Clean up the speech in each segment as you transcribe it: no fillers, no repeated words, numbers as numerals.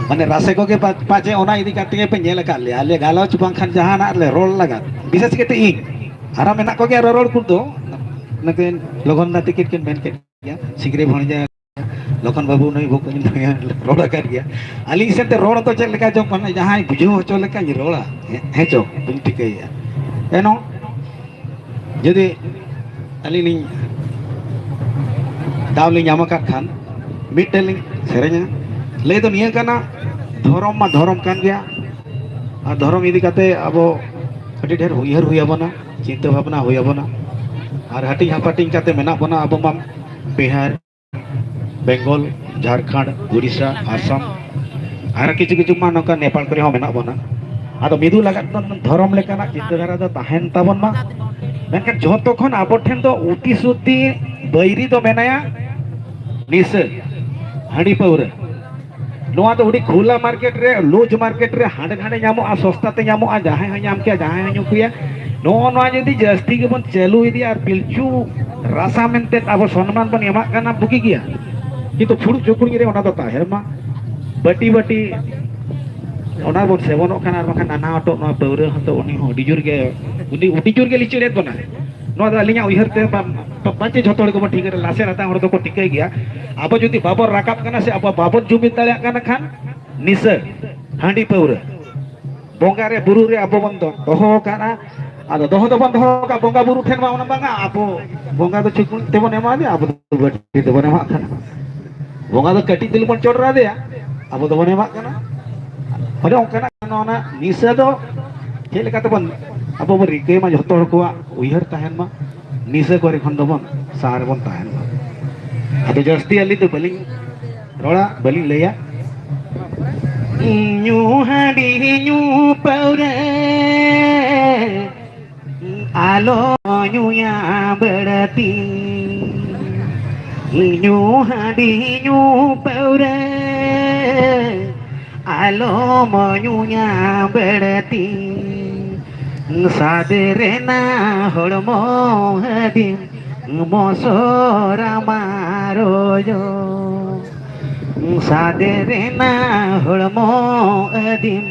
माने रासे को के पाचे ओना इदी काते पे नेल का ले आले गालोच बांखान जहाना ले रोल लगा विशेष केते इन आरा मेना को के रोल कुर दो नकेन लगन ना टिकट के मेन के गया सिगरे भणजा लखन बाबू नई भोक रोड़ा कर गया अली सेते रोड़ तो चल लेका जो माने जहां बुझो होचो लेका रोड़ा हे चो तुम टिकैया एनो यदि अली नि दावली ᱧᱟᱢ ᱟᱠᱟᱫ खान मिटल सेरेኛ ले तो निया काना धर्म मा धर्म कान गया और धर्म इदी काते अबो अति ढेर उयहर हुई आबोना चिंता भावना हुई आबोना और हटिंग हापाटिंग काते मेना बोना अबो मा बिहार बेंगल झारखंड उड़ीसा आसाम और किछु किछु मा नका नेपाल करे हो मेना बोना आदो मिदु लागत धर्म लेकाना चिंताधारा दो ताहेन ताबन मा मेनखान जतो खन आबो ठेन दो उति सुति बैरी दो मेनाया निस हाड़ी पाउरा नोआ तो उडी खुला मार्केट रे लूज मार्केट रे हांडे हांडे ᱧᱟᱢᱚᱜ आ सस्ता ते ᱧᱟᱢᱚᱜ आ जहां है ᱧᱟᱢ के जहां है ᱧᱩᱠᱩᱭᱟ नोआ नोआ जदी जस्ती के बन चालू इदी और पिलचू रासा मेनते अब सम्मान बन एमा काना बुकी गया किंतु फुड़ जोकुड़ी रे ओना दो ताहेरमा बटी बटी ओना बन सेवनो काना और बखा नाना ऑटो नो पाउरा हतो उनी हो डिजुर के उडी जोर के लिचेले बना नो दा अलिया उहर ते पाचे झोतोड़ को ठीक रे लासे राता हर तो को टिके गया अब जदी बाबर राकाब कना से अब बाबर जुमित दालिया कना खान निस हांडी पाउरा बोंगा रे बुरु रे अब बन दोहो कना आदो दोहो तो बन दोहो का बोंगा बुरु ठेन मा ओना बांगा अब बोंगा तो चिकुन तेबन एमा दे अब तो बटी तेबन एमा कना बोंगा तो कटी दिल बन चोड़ रा दे अब तो बन एमा कना अरे ओकना नोना निस दो चेल का तबन अब बन रिके मा झोतोड़ को उहर ताहेन मा निस करे खन दबन सार बन ताहेन मा अदो जस्ती अली तो बलिंग रोड़ा बलिंग लेया न्यू हाडी न्यू पाउरे आलो न्यू या बड़ती न्यू हाडी न्यू पाउरे आलो न्यू या बड़ती सादरे ना हड़मो हदिम मोसोरा मारो जो सादरे ना हड़मो अदिम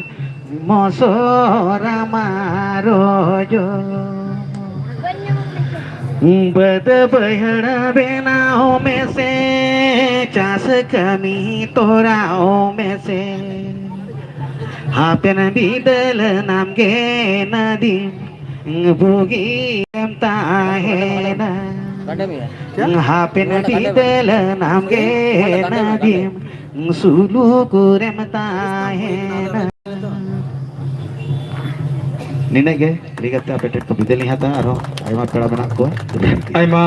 मोसोरा मारो जो बद बहड़ा बेनाओ में से चास कमी तोराओ में से हापेन बिदल नाम गे नदी बुगी ताहेना हापेन बिदल नाम गे नदी सुलू कुरेम ताहेना निने गे रिगता पेटेट को बिदल हाता आरो आयमा पेड़ा बना को आयमा